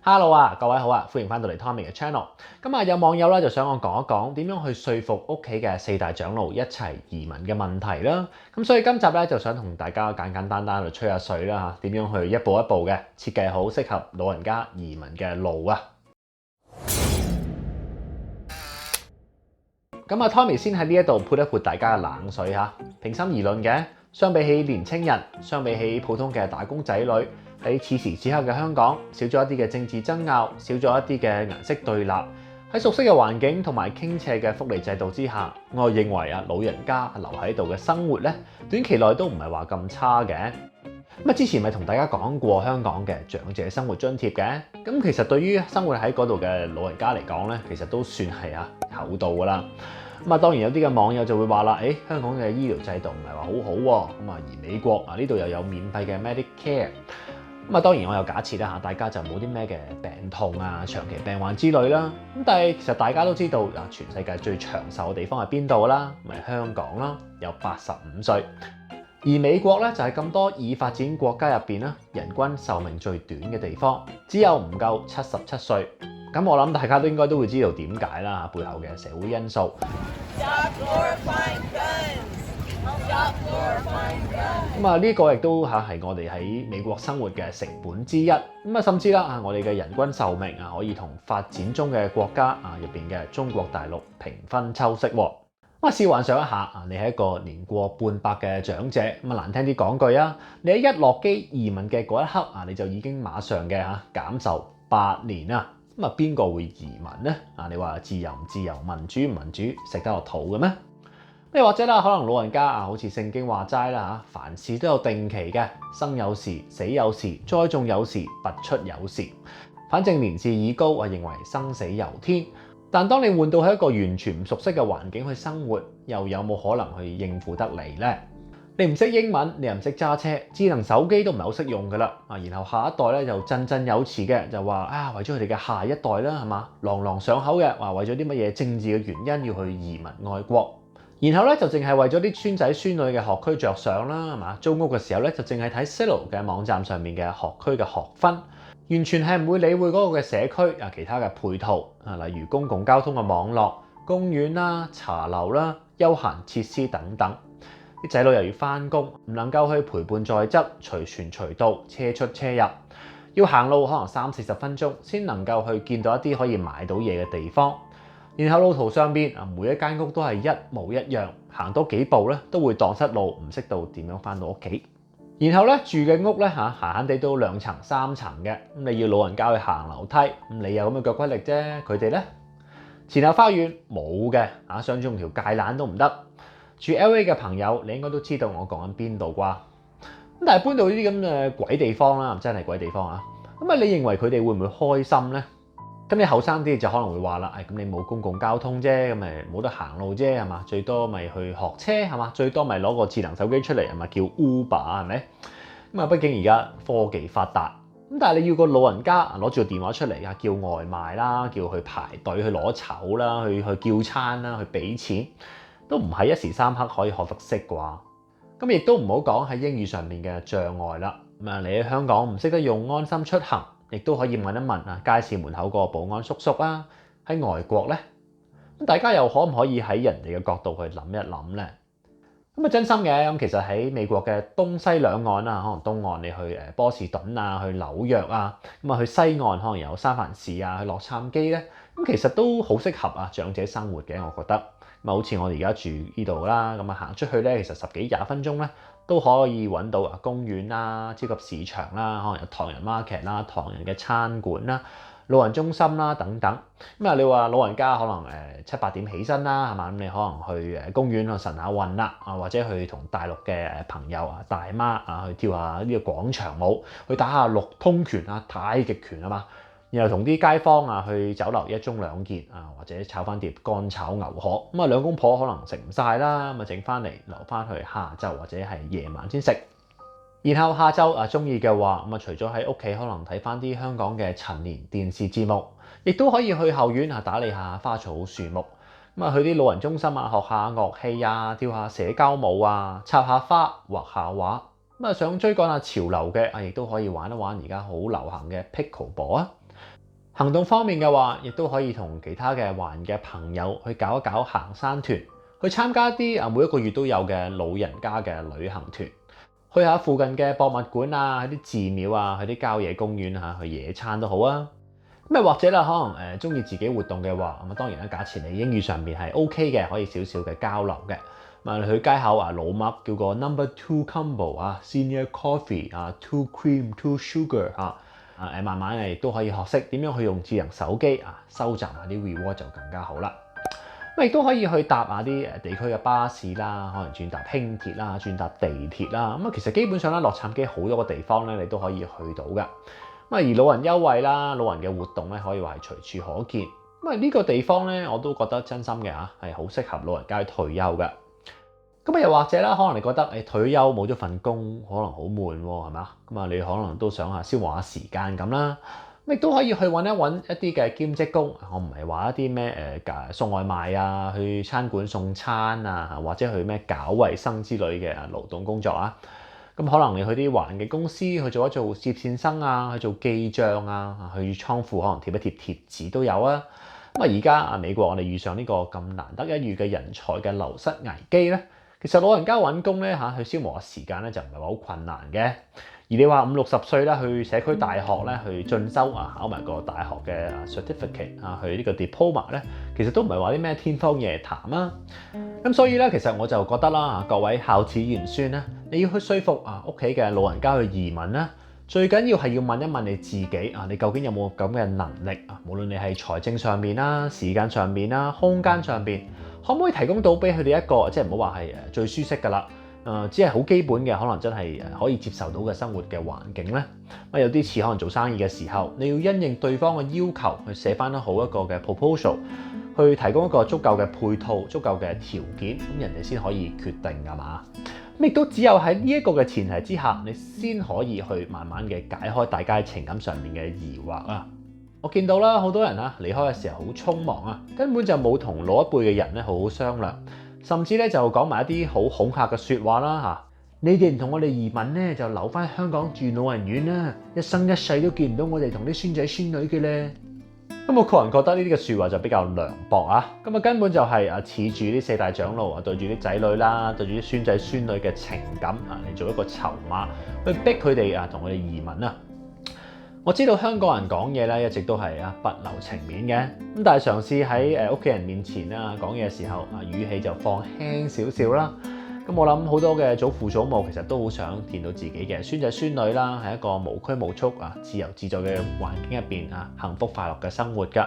Hello 啊，各位好啊，歡迎翻到嚟 Tommy 嘅 channel。咁啊，有網友咧就想我講一講點樣去說服屋企嘅4大長老一齊移民嘅問題啦。咁所以今集咧就想同大家簡單去吹下水啦嚇，點樣去一步一步嘅設計好適合老人家移民嘅路啊。咁啊，Tommy 先喺呢一度潑一潑大家嘅冷水嚇。平心而論嘅，相比起年青人，相比起普通嘅打工仔女，喺此時此刻嘅香港，少咗一啲嘅政治爭拗，少咗一啲嘅顏色對立，喺熟悉嘅環境同埋傾斜嘅福利制度之下，我認為啊，老人家留喺度嘅生活咧，短期內都唔係話咁差嘅。咁啊，之前咪同大家講過香港嘅長者生活津貼嘅，咁其實對於生活喺嗰度嘅老人家嚟講咧，其實都算係厚道噶啦。咁啊，當然有啲嘅網友就會話啦，香港嘅醫療制度唔係話好好喎，咁啊，而美國啊呢度又有免費嘅 Medicare。咁啊，當然我有假設啦嚇，大家就冇啲咩嘅病痛啊、長期病患之類啦。咁但係其實大家都知道啊，全世界最長壽嘅地方係邊度啦？咪香港啦，有85歲。而美國咧就係咁多已發展國家入邊啦，人均壽命最短嘅地方，只有唔夠77歲。咁我諗大家都應該都會知道點解啦，背後嘅社會因素。咁啊，呢個亦都係我哋喺美國生活嘅成本之一。咁啊，甚至啦我哋嘅人均壽命可以同發展中嘅國家入邊嘅中國大陸平分秋色。咁啊，試幻想一下你係一個年過半百嘅長者，咁啊難聽啲講句啊，你喺一落機移民嘅嗰一刻你就已經馬上嘅減壽8年啊！咁啊，邊個會移民呢？你話自由唔自由，民主唔民主，食得落肚嘅咩？又或者啦，可能老人家好似聖經話齋啦嚇，凡事都有定期嘅，生有時，死有時，栽種有時，拔出有時。反正年事已高，我認為生死由天。但當你換到喺一個完全唔熟悉嘅環境去生活，又有冇可能去應付得嚟呢？你唔識英文，你又唔識揸車，智能手機都唔係好識用噶啦。然後下一代咧就振振有詞嘅，就話為咗佢哋嘅下一代啦，係嘛，朗朗上口嘅話，為咗啲乜嘢政治嘅原因要去移民外國。然後咧就淨係為咗啲孫仔孫女嘅學區着想啦，係嘛？租屋嘅時候咧就淨係睇 Zillow 嘅網站上面嘅學區嘅學分，完全係唔會理會嗰個嘅社區其他嘅配套例如公共交通嘅網絡、公園啦、茶樓啦、休閒設施等等。啲仔女又要翻工，唔能夠去陪伴在側，隨傳隨到，車出車入，要行路可能30-40分鐘先能夠去見到一啲可以買到嘢嘅地方。然後路途上邊每一間屋都係一模一樣，行多幾步咧都會蕩失路，唔識到點樣翻到屋企。然後咧住嘅屋咧閒閒地都2層3層嘅，咁你要老人家去行樓梯，咁你有咁嘅腳骨力啫，佢哋咧前後花園冇嘅，想種條芥蘭都唔得。住 LA 嘅朋友，你應該都知道我講緊邊度啩？咁但係搬到呢啲咁嘅鬼地方啦，真係鬼地方啊！咁你認為佢哋會唔會開心呢？咁你後生啲就可能會話啦，咁你冇公共交通啫，咁咪冇得行路啫，係嘛？最多咪去學車係嘛？最多咪攞個智能手機出嚟係咪叫 Uber 係咪？咁畢竟而家科技發達，咁但係你要個老人家攞住個電話出嚟叫外賣啦，叫去排隊去攞籌啦，去叫餐啦，去俾錢。都唔係一時三刻可以學得識啩，咁亦都唔好講喺英語上面嘅障礙啦。你喺香港唔識得用安心出行，亦都可以問一問街市門口個保安叔叔啦。喺外國呢，咁大家又可唔可以喺人哋嘅角度去諗一諗呢？咁真心嘅，咁其實喺美國嘅東西兩岸可能東岸你去波士頓去紐約咁去西岸可能有三藩市去洛杉磯咧，咁其實都好適合長者生活嘅，我覺得。好似我哋而家住呢度啦，咁行出去咧，其實10幾20分鐘咧都可以揾到公園啦、超級市場啦，可能有唐人 market 啦、唐人嘅餐館啦、老人中心啦等等。咁你話老人家可能7、8點起身啦，係嘛？咁你可能去公園去晨下運啦，或者去同大陸嘅朋友大媽去跳下呢個廣場舞，去打下六通拳太極拳啊嘛。然後同啲街坊去酒樓1盅2件或者炒翻碟乾炒牛河，咁兩公婆可能食唔晒啦，咁整翻嚟留翻去下晝或者係夜晚先食。然後下晝中意嘅話，除咗喺屋企可能睇翻啲香港嘅陳年電視節目，亦都可以去後院打理下花草樹木，咁去啲老人中心學下樂器跳下社交舞插下花畫下畫。咁想追趕下潮流嘅亦都可以玩一玩而家好流行嘅 Pickleball 行動方面嘅話，亦都可以同其他嘅華人嘅朋友去搞一搞行山團，去參加啲每一個月都有嘅老人家嘅旅行團，去下附近嘅博物館啊、去啲寺廟啊、去啲郊野公園啊、去野餐都好啊。咁或者啦，可能中意自己活動嘅話，咁當然啦，假設你英語上面係 OK 嘅，可以少少嘅交流嘅。你去街口老麥叫個 number two combo senior coffee two cream two sugar 慢慢亦都可以學識點樣去用智能手機收集下啲 reward 就更加好啦。亦都可以去搭下啲地區嘅巴士啦，可能轉搭輕鐵啦，轉搭地鐵啦。其實基本上咧，洛杉磯好多個地方咧，你都可以去到噶。而老人優惠啦，老人嘅活動咧，可以話係隨處可見。呢個地方咧，我都覺得真心嘅係好適合老人家去退休嘅。又或者啦，可能你覺得退休冇咗份工，可能好悶喎，係嘛？你可能都想消磨下時間咁啦。亦都可以去揾一啲嘅兼職工。我唔係話一啲咩送外賣去餐館送餐或者去咩搞衛生之類嘅勞動工作啊。可能你去啲華人嘅公司去做接線生去做記帳去倉庫可能貼一貼貼紙都有啊。而家美國我哋遇上呢個咁難得一遇嘅人才嘅流失危機咧，其實老人家揾工咧去消磨時間咧就唔係話好困難嘅。而你話50-60歲啦，去社區大學咧去進修考埋個大學嘅 certificate 去呢個 diploma 咧，其實都唔係話啲咩天方夜譚啊。咁所以咧，其實我就覺得啦，各位孝子賢孫咧，你要去說服屋企嘅老人家去移民咧，最緊要係要問一問你自己你究竟有冇咁嘅能力無論你係財政上面啦、時間上面啦、空間上面，可唔可以提供到俾佢哋一個即係唔好話係最舒適噶啦？只係好基本嘅，可能真係可以接受到嘅生活嘅環境咧。有啲似可能做生意嘅時候，你要因應對方嘅要求去寫翻得好一個嘅 proposal， 去提供一個足夠嘅配套、足夠嘅條件，咁人哋先可以決定㗎嘛。亦都只有喺呢一個嘅前提之下，你先可以去慢慢嘅解開大家情感上面嘅疑惑啊。我見到啦，好多人離開嘅時候好匆忙根本就冇同老一輩嘅人咧好好商量。甚至咧就講埋一啲好恐嚇嘅説話啦。你哋唔同我哋移民咧，就留翻香港住老人院啦，一生一世都見唔到我哋同啲孫仔孫女嘅咧。我個人覺得呢啲嘅説話就比較涼薄根本就係恃住啲四大長老對住啲仔女啦，對住啲孫仔孫女嘅情感嚟做一個籌碼，去逼佢哋同我哋移民啊。我知道香港人講嘢咧一直都係不留情面嘅，但係嘗試喺屋企人面前講嘢嘅時候語氣就放輕少少啦。我諗好多嘅祖父祖母其實都好想見到自己嘅孫仔孫女啦，喺一個無拘無束自由自在嘅環境入邊幸福快樂嘅生活㗎。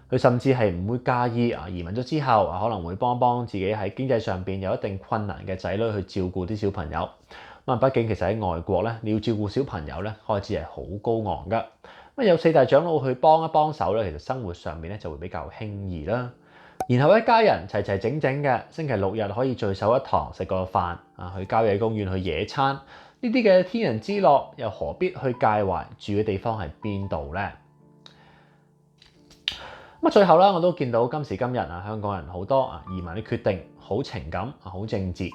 佢甚至係唔會介意移民咗之後可能會幫自己喺經濟上邊有一定困難嘅仔女去照顧啲小朋友。畢竟其實喺外國咧，你要照顧小朋友咧，開支係好高昂噶。有四大長老去幫一幫手咧，其實生活上面咧就會比較輕易啦。然後一家人齊齊整整嘅，星期六日可以聚首一堂食個飯去郊野公園去野餐，呢啲嘅天倫之樂，又何必去介懷住嘅地方係邊度呢？最後啦，我都見到今時今日香港人好多移民嘅決定好情感好政治。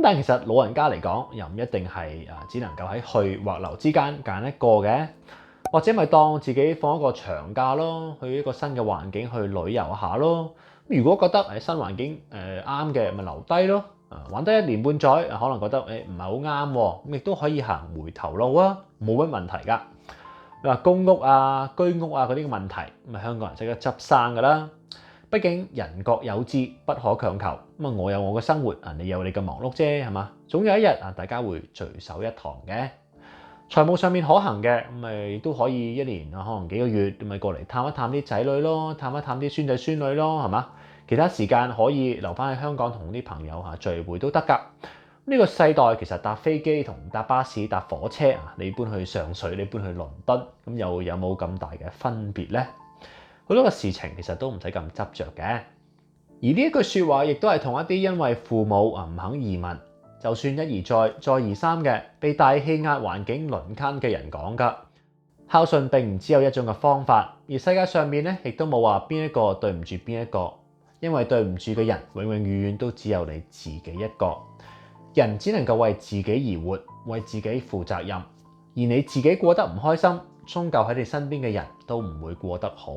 但其實老人家嚟講，又唔一定係只能夠喺去或留之間揀一個嘅，或者咪當自己放一個長假咯，去一個新嘅環境去旅遊下咯。如果覺得新環境啱嘅，咪留低咯。玩得1年半載，可能覺得唔係好啱，咁亦都可以行回頭路啊，冇乜問題㗎。你話公屋居屋嗰啲嘅問題，咁香港人識得執生㗎啦。畢竟人各有志，不可強求。我有我嘅生活，你有你嘅忙碌啫，係嘛？總有一日大家會聚首一堂嘅。財務上面可行嘅，咪都可以1年可能幾個月，咪過嚟探一探啲仔女咯，探一探啲孫仔孫女咯，係嘛？其他時間可以留翻喺香港同啲朋友聚會都得㗎。呢個世代其實搭飛機同搭巴士搭火車你搬去上水，你搬去倫敦，咁又有冇咁大嘅分別呢？好多嘅事情其實都唔使咁執着嘅，而呢一句説話亦都係同一啲因為父母唔肯移民，就算一而再、再而三嘅被大氣壓環境輪姦嘅人講㗎。孝順並唔只有一種嘅方法，而世界上面咧亦都冇話邊一個對唔住邊一個，因為對唔住嘅人永永遠遠都只有你自己一個。人只能夠為自己而活，為自己負責任，而你自己過得唔開心，終究喺你身邊嘅人都唔會過得好。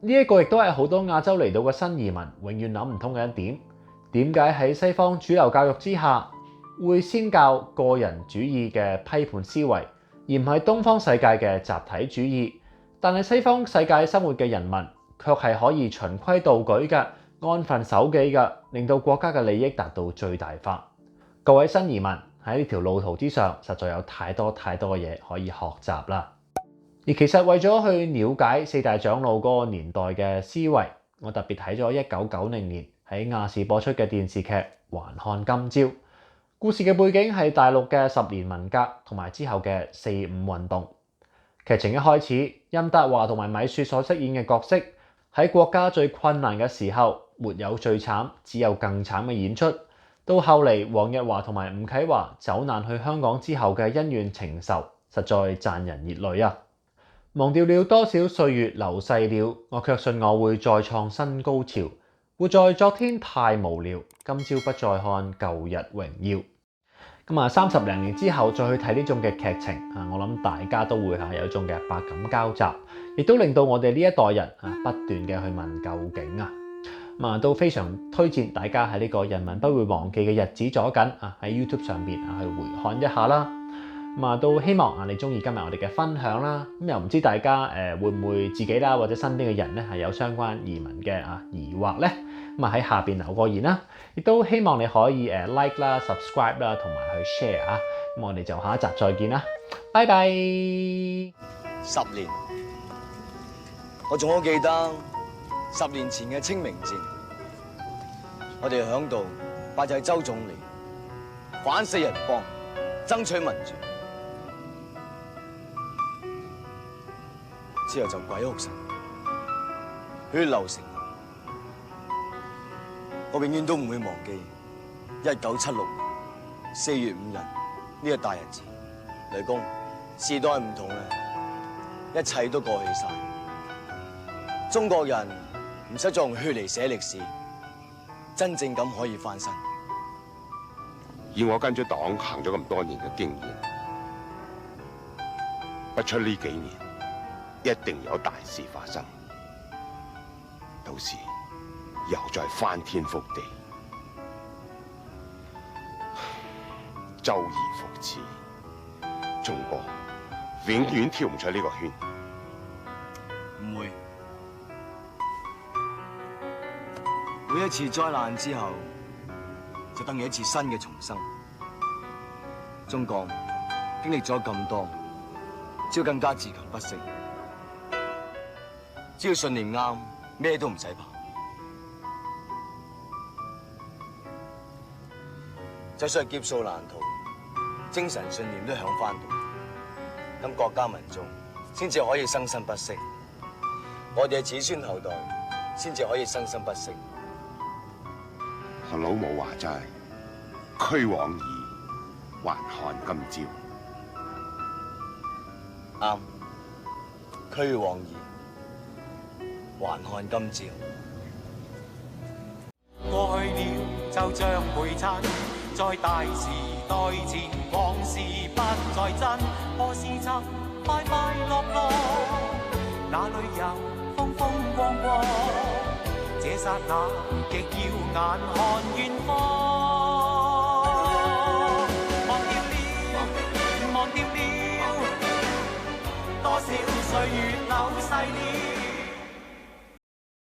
呢一個亦都係好多亞洲嚟到嘅新移民永遠諗唔通嘅一點。點解喺西方主流教育之下，會先教個人主義嘅批判思維，而唔係東方世界嘅集體主義？但係西方世界生活嘅人民卻係可以循規蹈矩嘅、安分守己嘅，令到國家嘅利益達到最大化。各位新移民喺呢條路途之上，實在有太多嘅嘢可以學習啦。而其實為咗去了解四大長老嗰個年代嘅思維，我特別睇咗1990年喺亞視播出嘅電視劇《還看今朝》。故事嘅背景係大陸嘅10年文革同埋之後嘅4·5運動。劇情一開始，任達華同埋米雪所飾演嘅角色喺國家最困難嘅時候，沒有最慘，只有更慘嘅演出。到後嚟，黃日華同埋吳啟華走難去香港之後嘅恩怨情仇，實在賺人熱淚啊！忘掉了多少歲月流逝了，我卻信我會再創新高潮。活在昨天太無聊，今朝不再看舊日榮耀。30零年之後再去睇呢種嘅劇情，我諗大家都會有一種嘅百感交集，亦都令到我哋呢一代人不斷嘅去問究竟啊！都非常推薦大家喺呢個人民不會忘記嘅日子左緊喺 YouTube 上邊去回看一下啦。都希望你中意今日我哋嘅分享啦。又唔知大家會唔會自己啦或者身邊嘅人咧係有相關移民嘅疑惑咧？喺下邊留個言啦。亦都希望你可以like 啦、subscribe 啦同埋去 share 啊。我哋就下一集再見啦，拜拜。10年，我仲好記得10年前嘅清明節，我哋響度拜祭周總理，反四人幫，爭取民主。之後就鬼哭神，血流成河。我永遠都唔會忘記1976年4月5日呢個大日子。雷公，時代唔同啦，一切都過去晒。中國人唔使再用血嚟寫歷史，真正咁可以翻身。以我跟咗黨行咗咁多年嘅經驗，不出呢幾年，一定有大事發生，到時又再翻天覆地，周而復始，中國永遠跳唔出呢個圈。唔會，每一次災難之後，就等於一次新嘅重生。中國經歷咗咁多，只要更加自強不息。只要信念啱，咩都唔使怕。就算係劫數難逃，精神信念都響翻到，咁國家民眾先至可以生生不息，我哋嘅子孫後代先至可以生生不息。老母話齋，俱往矣，還看今朝。啱，俱往矣，還看今朝。過去了就像陪襯，在大時代前往事不再真。何時曾快快樂樂，哪裏有風風光光？這剎那極耀眼看遠方。忘掉了，多少歲月流逝了。